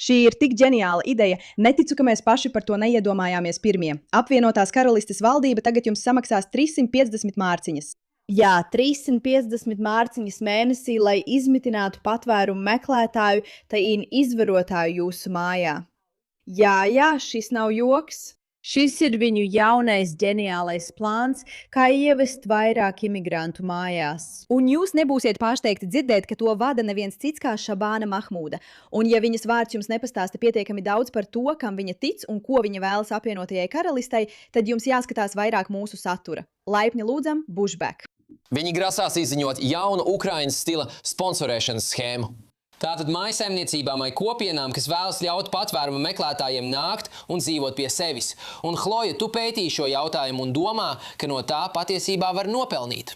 Šī ir tik ģeniāla ideja. Neticu, ka mēs paši par to neiedomājāmies pirmie. Apvienotās Karalistes valdība tagad jums samaksās 350 mārciņas. Jā, 350 mārciņas mēnesī, lai izmitinātu patvērumu meklētāju, tai izvarotāju jūsu mājā. Jā, šis nav joks. Šis ir viņu jaunais ģeniālais plāns, kā ievest vairāk imigrantu mājās. Un jūs nebūsiet pārsteigti dzirdēt, ka to vada neviens cits kā Šabāna Mahmūda. Un ja viņas vārds jums nepastāsta pietiekami daudz par to, kam viņa tic un ko viņa vēlas apvienotajai karalistei, tad jums jāskatās vairāk mūsu satura. Laipni lūdzam, Bushback. Viņi grasās izziņot jaunu Ukrainas stila sponsorēšanas schēmu. Tātad mājsaimniecībām vai kopienām, kas vēlas ļaut patvērumu meklētājiem nākt un dzīvot pie sevis. Un, Chloja, tu pētīji šo jautājumu un domā, ka no tā patiesībā var nopelnīt.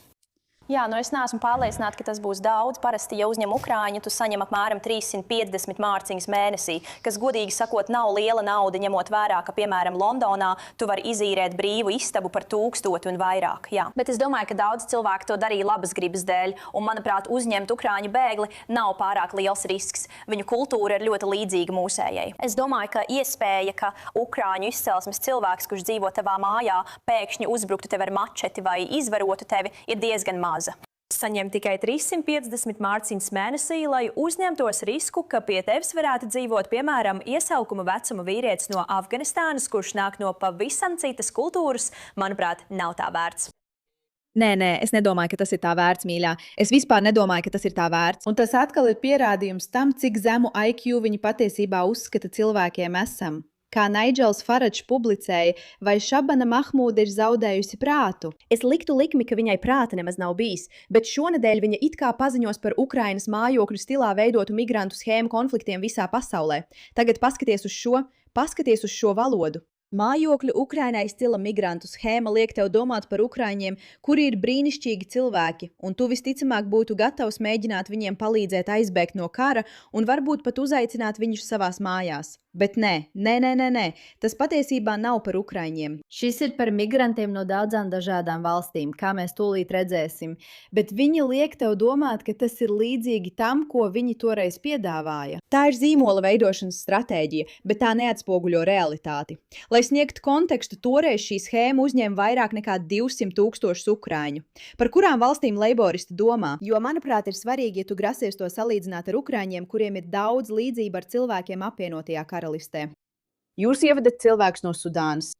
Jā, es neesmu pārliecināta, ka tas būs daudz. Parasti, ja uzņem Ukraiņu, tu saņem apmēram 350 mārciņas mēnesī, kas, godīgi sakot, nav liela nauda, ņemot vērā, ka, piemēram, Londonā tu vari izīrēt brīvu istabu par 1000 un vairāk. Jā. Bet es domāju, ka daudz cilvēku to darīja labas gribas dēļ, un, manuprāt, uzņemt Ukraiņu bēgli nav pārāk liels risks. Viņu kultūra ir ļoti līdzīga mūsējai. Es domāju, ka iespēja, ka Ukraiņu izcelsmes cilvēks, kurš dzīvo tavā mājā, pēkšņi uzbruktu tevi ar mačeti vai izvarotu tevi, ir diezgan maza. Saņem tikai 350 mārciņas mēnesī, lai uzņemtos risku, ka pie tevis varētu dzīvot, piemēram, iesaukuma vecuma vīrietis no Afganistānas, kurš nāk no pavisam citas kultūras, manuprāt, nav tā vērts. Nē, es nedomāju, ka tas ir tā vērts, mīļā. Es vispār nedomāju, ka tas ir tā vērts. Un tas atkal ir pierādījums tam, cik zemu IQ viņi patiesībā uzskata cilvēkiem esam. Kā Naidžels Faračs publicēja, vai Šabana Mahmūda ir zaudējusi prātu? Es liktu likmi, ka viņai prāta nemaz nav bijis, bet šonedēļ viņa it kā paziņos par Ukrainas mājokļu stilā veidotu migrantu schēmu konfliktiem visā pasaulē. Tagad paskaties uz šo valodu. Mājokļu Ukrainai stila migrantu schēma liek tev domāt par ukraiņiem, kuri ir brīnišķīgi cilvēki, un tu visticamāk būtu gatavs mēģināt viņiem palīdzēt aizbēgt no kara un varbūt pat uzaicināt viņus savās mājās. Bet nē, tas patiesībā nav par ukraiņiem. Šis ir par migrantiem no daudzām dažādām valstīm, kā mēs tūlīt redzēsim, bet viņi liek tev domāt, ka tas ir līdzīgi tam, ko viņi toreiz piedāvāja. Tā ir zīmola veidošanas stratēģija, bet tā neatspoguļo realitāti. Lai sniegtu kontekstu, toreiz šī schēma uzņēma vairāk nekā 200,000 ukraiņu. Par kurām valstīm leiboristi domā? Jo, manuprāt, ir svarīgi, ja tu grasies to salīdzināt ar ukraiņiem, kuriem ir daudz līdzība ar cilvēkiem apvienotajā karalistē. Jūs ievadat cilvēkus no Sudānas.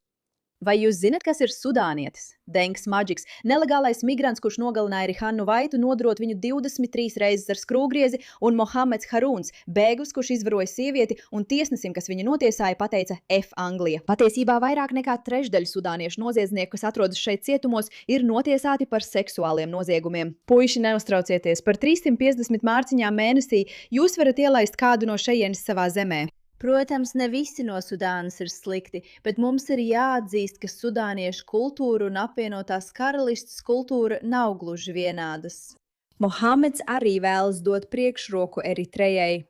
Vai jūs zinat, kas ir sudānietis? Dengs Maģiks, nelegālais migrants, kurš nogalināja Rihannu Vaitu, nodrot viņu 23 reizes ar skrūvgriezi, un Mohameds Haruns, bēglis, kurš izvaroja sievieti, un tiesnesim, kas viņu notiesāja, pateica F. Anglija. Patiesībā vairāk nekā trešdaļa sudāniešu noziedznieku, kas atrodas šeit cietumos, ir notiesāti par seksuāliem noziegumiem. Puiši, neuztraucieties, par 350 mārciņām mēnesī jūs varat ielaist kādu no šejienes savā zemē. Protams, ne visi no Sudānas ir slikti, bet mums ir jāatzīst, ka sudāniešu kultūra un apvienotās karalistes kultūra nav gluži vienādas. Mohameds arī vēlas dot priekšroku Eritrejai.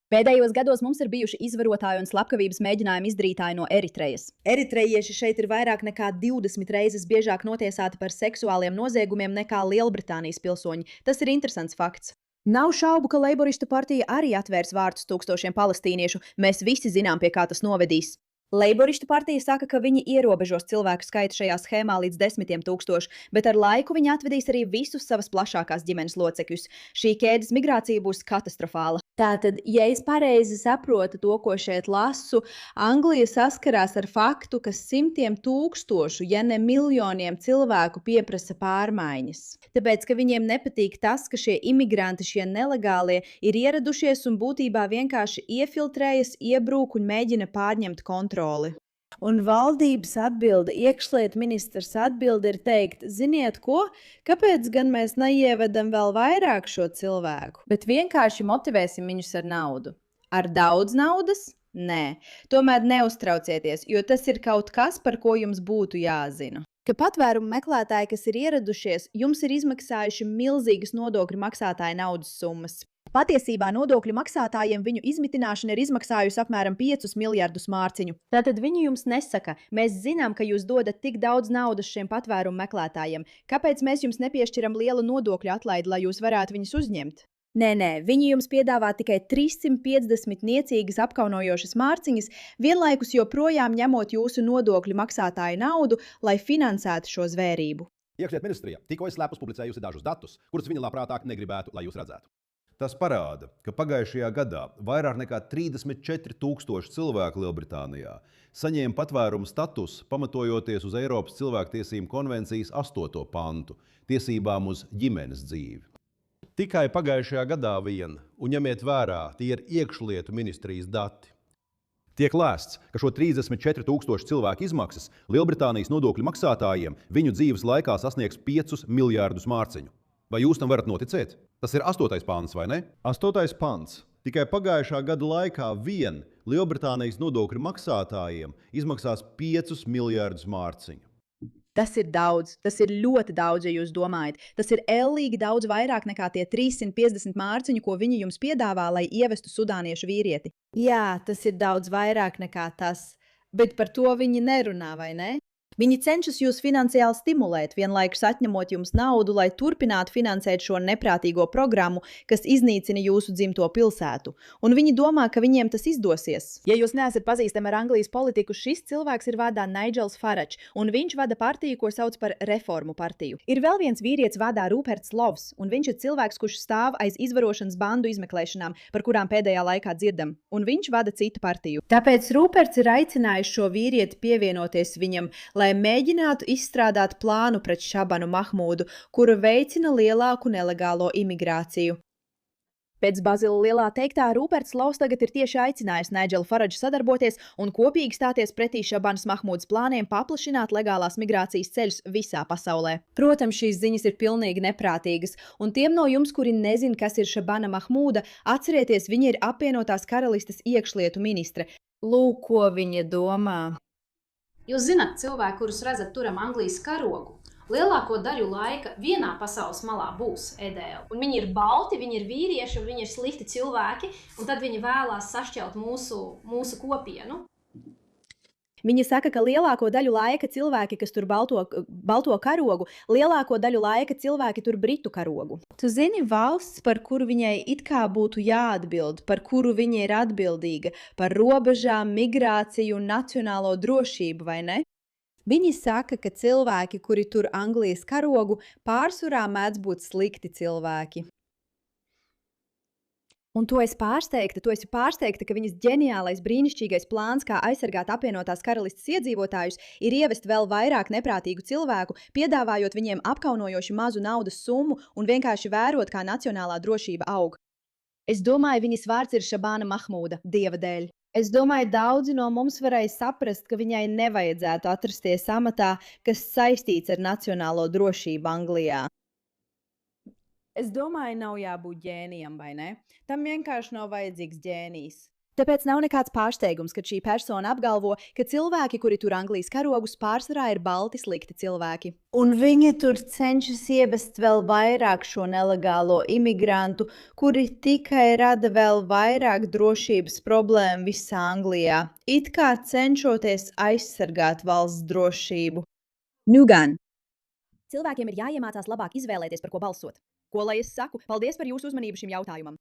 Pēdējos gados mums ir bijuši izvarotāji un slepkavības mēģinājumi izdarītāji no Eritrejas. Eritrejieši šeit ir vairāk nekā 20 reizes biežāk notiesāti par seksuāliem noziegumiem nekā Lielbritānijas pilsoņi. Tas ir interesants fakts. Nav šaubu, ka Leiboristu partija arī atvērs vārtus tūkstošiem palestīniešu. Mēs visi zinām, pie kā tas novedīs. Leiboristu partija saka, ka viņi ierobežos cilvēku skaitu šajā schēmā līdz 10,000, bet ar laiku viņi atvedīs arī visus savas plašākās ģimenes locekļus. Šī ķēdes migrācija būs katastrofāla. Tātad, ja es pareizi saprotu to, ko šeit lasu, Anglija saskarās ar faktu, ka 100,000, ja ne miljoniem cilvēku pieprasa pārmaiņas. Tāpēc, ka viņiem nepatīk tas, ka šie imigranti, šie nelegālie, ir ieradušies un būtībā vienkārši iefiltrējas, iebrūk un mēģina pārņemt kontroli. Un valdības atbilde, iekšlietu ministrs atbilde ir teikt, ziniet ko, kāpēc gan mēs neievedam vēl vairāk šo cilvēku, bet vienkārši motivēsim viņus ar naudu. Ar daudz naudas? Nē, tomēr neuztraucieties, jo tas ir kaut kas, par ko jums būtu jāzina. Ka patvērumu meklētāji, kas ir ieradušies, jums ir izmaksājuši milzīgas nodokļu maksātāju naudas summas. Patiesībā nodokļu maksātājiem viņu izmitināšana ir izmaksājusi apmēram 5 miljardus mārciņu. Tātad viņi jums nesaka, mēs zinām, ka jūs dodat tik daudz naudas šiem patvērumu meklētājiem. Kāpēc mēs jums nepiešķiram lielu nodokļu atlaidi, lai jūs varētu viņus uzņemt? Nē, viņi jums piedāvā tikai 350 niecīgas apkaunojošas mārciņas, vienlaikus joprojām ņemot jūsu nodokļu maksātāju naudu, lai finansētu šo zvērību. Iekšlietu ministrija tikko slēpus publicējusi dažus datus, kurus viņa labprātāk negribētu, lai jūs redzētu. Tas parāda, ka pagājušajā gadā vairāk nekā 34,000 cilvēku Lielbritānijā saņēma patvērumu statusu, pamatojoties uz Eiropas cilvēktiesību konvencijas 8. pantu – tiesībām uz ģimenes dzīvi. Tikai pagājušajā gadā vien, un ņemiet vērā, tie ir iekšlietu ministrijas dati. Tiek lēsts, ka šo 34,000 cilvēku izmaksas Lielbritānijas nodokļu maksātājiem viņu dzīves laikā sasniegs 5 miljārdus mārciņu. Vai jūs tam varat noticēt? Tas ir 8. pants, vai ne? 8. pants. Tikai pagājušā gada laikā vien Lielbritānijas nodokļu maksātājiem izmaksās 5 miljārdus mārciņu. Tas ir daudz, tas ir ļoti daudz, ja jūs domājat. Tas ir ellīgi daudz vairāk nekā tie 350 mārciņu, ko viņi jums piedāvā, lai ievestu sudāniešu vīrieti. Jā, tas ir daudz vairāk nekā tas, bet par to viņi nerunā, vai ne? Viņi cenšas jūs finansiāli stimulēt, vienlaikus atņemot jums naudu, lai turpinātu finansēt šo neprātīgo programmu, kas iznīcina jūsu dzimto pilsētu. Un viņi domā, ka viņiem tas izdosies. Ja jūs neesat pazīstami ar Anglijas politiku, šis cilvēks ir vārdā Nigels Farage, un viņš vada partiju, ko sauc par Reformu partiju. Ir vēl viens vīrietis vārdā Ruperts Lovs, un viņš ir cilvēks, kurš stāv aiz izvarošanas bandu izmeklēšanām, par kurām pēdējā laikā dzirdam, un viņš vada citu partiju. Tāpēc Ruperts ir aicinājis šo vīrieti pievienoties viņam, lai mēģinātu izstrādāt plānu pret Šabanu Mahmūdu, kura veicina lielāku nelegālo imigrāciju. Pēc Bazila Lielā teiktā, Ruperts Lovs tagad ir tieši aicinājis Nigelu Faradžu sadarboties un kopīgi stāties pretī Šabanas Mahmūdas plāniem paplašināt legālās migrācijas ceļus visā pasaulē. Protams, šīs ziņas ir pilnīgi neprātīgas, un tiem no jums, kuri nezin, kas ir Šabana Mahmūda, atcerieties, viņa ir apvienotās karalistes iekšlietu ministre. Lūk, ko viņa domā. Jūs zināt cilvēku, kurus redzat turam Anglijas karogu, lielāko daļu laika vienā pasaules malā būs ēdēli. Un viņi ir balti, viņi ir vīrieši, un viņi ir slikti cilvēki, un tad viņi vēlās sašķelt mūsu kopienu. Viņa saka, ka lielāko daļu laika cilvēki, kas tur balto karogu, lielāko daļu laika cilvēki tur britu karogu. Tu zini valsts, par kuru viņai it kā būtu jāatbild, par kuru viņa ir atbildīga, par robežām, migrāciju un nacionālo drošību, vai ne? Viņi saka, ka cilvēki, kuri tur Anglijas karogu, pārsvarā mēdz būt slikti cilvēki. Un tu esi pārsteigta, ka viņas ģeniālais, brīnišķīgais plāns, kā aizsargāt apvienotās karalistes iedzīvotājus, ir ievest vēl vairāk neprātīgu cilvēku, piedāvājot viņiem apkaunojoši mazu naudas summu un vienkārši vērot, kā nacionālā drošība aug. Es domāju, viņas vārds ir Šabana Mahmūda, dieva dēļ. Es domāju, daudzi no mums varēja saprast, ka viņai nevajadzētu atrasties amatā, kas saistīts ar nacionālo drošību Anglijā. Es domāju, nav jābūt ģēnijam, vai ne? Tam vienkārši nav vajadzīgs ģēnijs. Tāpēc nav nekāds pārsteigums, kad šī persona apgalvo, ka cilvēki, kuri tur Anglijas karogus, pārsvarā ir balti slikti cilvēki. Un viņi tur cenšas ievest vēl vairāk šo nelegālo imigrantu, kuri tikai rada vēl vairāk drošības problēmu visā Anglijā, it kā cenšoties aizsargāt valsts drošību. Nu gan! Cilvēkiem ir jāiemācās labāk izvēlēties, par ko balsot. Ko lai es saku? Paldies par jūsu uzmanību šim jautājumam!